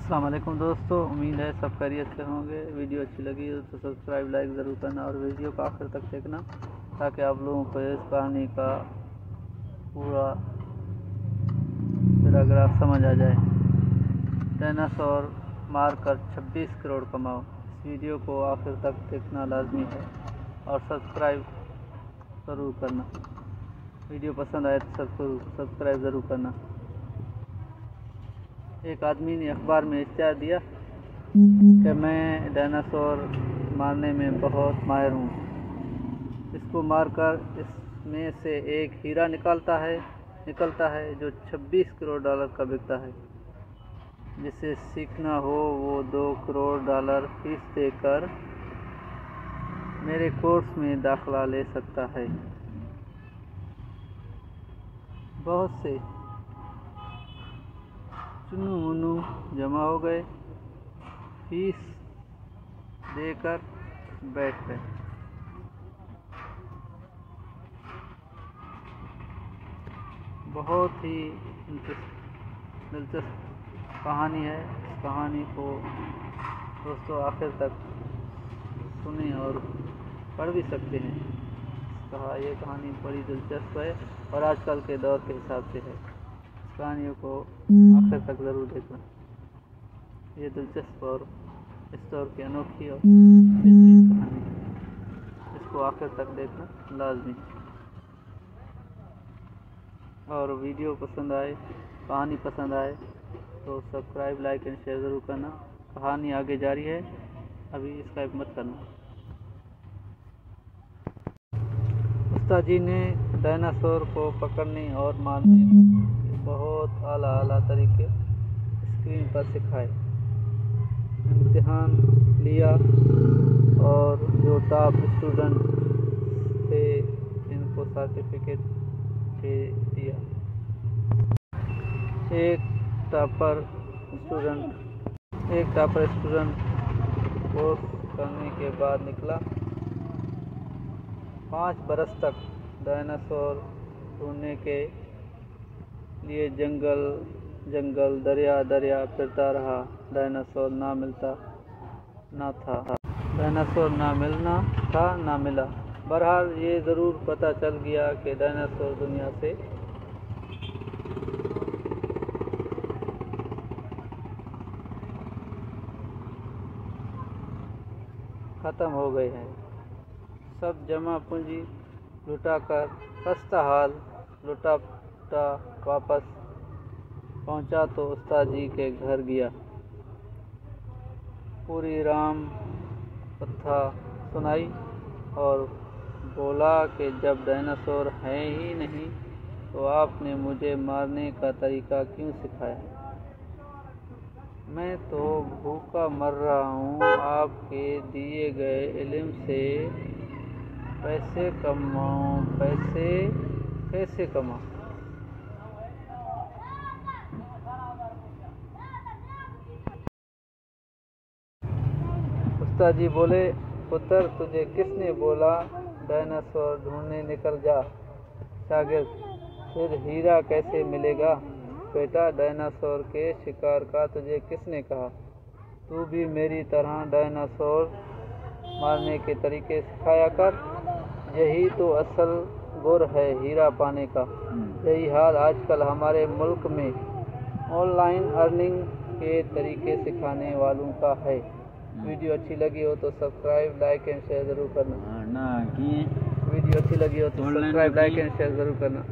अस्सलाम वालेकुम दोस्तों, उम्मीद है सब खैरियत से होंगे। वीडियो अच्छी लगी हो तो सब्सक्राइब लाइक ज़रूर करना और वीडियो को आखिर तक देखना ताकि आप लोगों को इस कहानी का पूरा पैराग्राफ समझ आ जाए। डायनासोर मारकर 26 करोड़ कमाओ। इस वीडियो को आखिर तक देखना लाजमी है और सब्सक्राइब ज़रूर करना। वीडियो पसंद आए तो सब्सक्राइब ज़रूर करना। एक आदमी ने अखबार में इश्तिहार दिया कि मैं डायनासोर मारने में बहुत माहिर हूँ। इसको मारकर इसमें से एक हीरा निकलता है जो 26 करोड़ डॉलर का बिकता है। जिसे सीखना हो वो 2 करोड़ डॉलर फीस देकर मेरे कोर्स में दाखिला ले सकता है। बहुत से चुनु मुनु जमा हो गए, फीस देकर बैठ गए। बहुत ही दिलचस्प कहानी है। इस कहानी को दोस्तों आखिर तक सुने और पढ़ भी सकते हैं। ये कहानी बड़ी दिलचस्प है और आजकल के दौर के हिसाब से है। कहानियों को आखिर तक ज़रूर देखना। ये दिलचस्प और इस दौर की अनोखी और बेहतरीन कहानी है। इसको आखिर तक देखना लाजमी। और वीडियो पसंद आए, कहानी पसंद आए तो सब्सक्राइब लाइक एंड शेयर ज़रूर करना। कहानी आगे जारी है, अभी स्किप मत करना। उस्ताद जी ने डायनासोर को पकड़ने और मारने बहुत आला तरीके स्क्रीन पर सिखाए। इम्तिहान लिया और जो टॉप स्टूडेंट थे इनको सर्टिफिकेट दे दिया। एक टॉपर स्टूडेंट कोर्स करने के बाद निकला। 5 बरस तक डायनासोर ढूंढने के लिए जंगल दरिया फिरता रहा। डायनासोर ना मिलना था ना मिला। बहरहाल ये ज़रूर पता चल गया कि डायनासोर दुनिया से ख़त्म हो गए हैं। सब जमा पूंजी लुटाकर खस्ता हाल लुटा वापस पहुंचा तो उस्ताद जी के घर गया। पूरी राम कथा सुनाई और बोला कि जब डायनासोर है ही नहीं तो आपने मुझे मारने का तरीका क्यों सिखाया? मैं तो भूखा मर रहा हूँ। आपके दिए गए इल्म से पैसे कैसे कमाऊं? उस्ताद जी बोले, पुत्र तुझे किसने बोला डायनासोर ढूंढने निकल जा? शागिर्द, फिर हीरा कैसे मिलेगा? बेटा, डायनासोर के शिकार का तुझे किसने कहा? तू भी मेरी तरह डायनासोर मारने के तरीके सिखाया कर। यही तो असल गुर है हीरा पाने का। यही हाल आजकल हमारे मुल्क में ऑनलाइन अर्निंग के तरीके सिखाने वालों का है। वीडियो अच्छी लगी हो तो सब्सक्राइब लाइक एंड शेयर ज़रूर करना।